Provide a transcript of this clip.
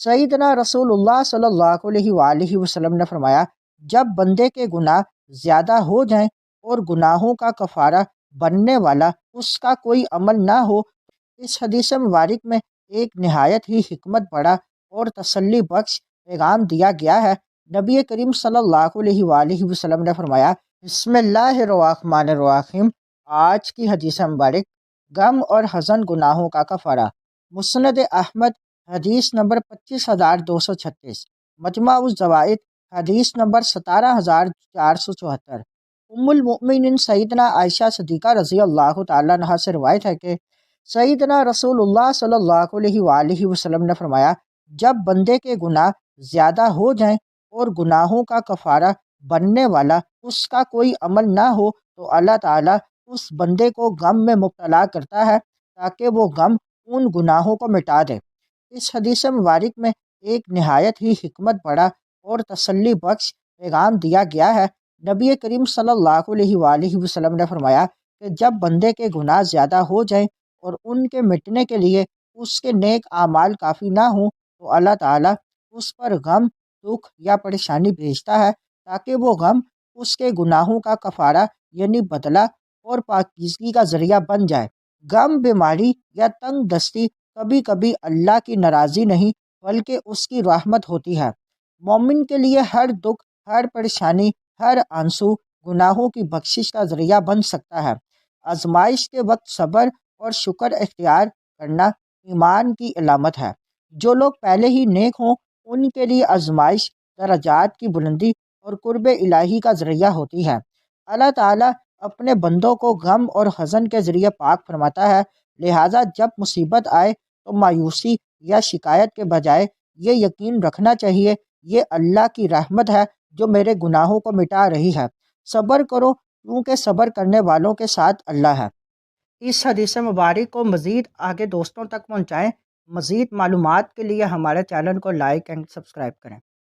سیدنا رسول اللہ صلی اللہ علیہ وآلہ وسلم نے فرمایا، جب بندے کے گناہ زیادہ ہو جائیں اور گناہوں کا کفارہ بننے والا اس کا کوئی عمل نہ ہو، اس حدیث مبارک میں ایک نہایت ہی حکمت بڑا اور تسلی بخش پیغام دیا گیا ہے۔ نبی کریم صلی اللہ علیہ وآلہ وسلم نے فرمایا، بسم اللہ الرحمن الرحیم۔ آج کی حدیث مبارک، غم اور حزن گناہوں کا کفارہ۔ مسند احمد حدیث نمبر 25236، مجمع الزوائد حدیث نمبر 17474۔ ام المؤمنین سیدنا عائشہ صدیقہ رضی اللہ تعالیٰ عنہا سے روایت ہے کہ سیدنا رسول اللہ صلی اللہ علیہ وآلہ وسلم نے فرمایا، جب بندے کے گناہ زیادہ ہو جائیں اور گناہوں کا کفارہ بننے والا اس کا کوئی عمل نہ ہو تو اللہ تعالیٰ اس بندے کو غم میں مبتلا کرتا ہے تاکہ وہ غم ان گناہوں کو مٹا دے۔ اس حدیث مبارک میں ایک نہایت ہی حکمت بڑا اور تسلی بخش پیغام دیا گیا ہے۔ نبی کریم صلی اللہ علیہ وآلہ وسلم نے فرمایا کہ جب بندے کے گناہ زیادہ ہو جائیں اور ان کے مٹنے کے لیے اس کے نیک اعمال کافی نہ ہوں تو اللہ تعالیٰ اس پر غم، دکھ یا پریشانی بھیجتا ہے تاکہ وہ غم اس کے گناہوں کا کفارہ یعنی بدلہ اور پاکیزگی کا ذریعہ بن جائے۔ غم، بیماری یا تنگ دستی کبھی کبھی اللہ کی ناراضی نہیں بلکہ اس کی رحمت ہوتی ہے۔ مومن کے لیے ہر دکھ، ہر پریشانی، ہر آنسو گناہوں کی بخشش کا ذریعہ بن سکتا ہے۔ آزمائش کے وقت صبر اور شکر اختیار کرنا ایمان کی علامت ہے۔ جو لوگ پہلے ہی نیک ہوں ان کے لیے آزمائش درجات کی بلندی اور قرب الہی کا ذریعہ ہوتی ہے۔ اللہ تعالیٰ اپنے بندوں کو غم اور حزن کے ذریعے پاک فرماتا ہے، لہٰذا جب مصیبت آئے تو مایوسی یا شکایت کے بجائے یہ یقین رکھنا چاہیے، یہ اللہ کی رحمت ہے جو میرے گناہوں کو مٹا رہی ہے۔ صبر کرو کیونکہ صبر کرنے والوں کے ساتھ اللہ ہے۔ اس حدیث مبارک کو مزید آگے دوستوں تک پہنچائیں۔ مزید معلومات کے لیے ہمارے چینل کو لائک اینڈ سبسکرائب کریں۔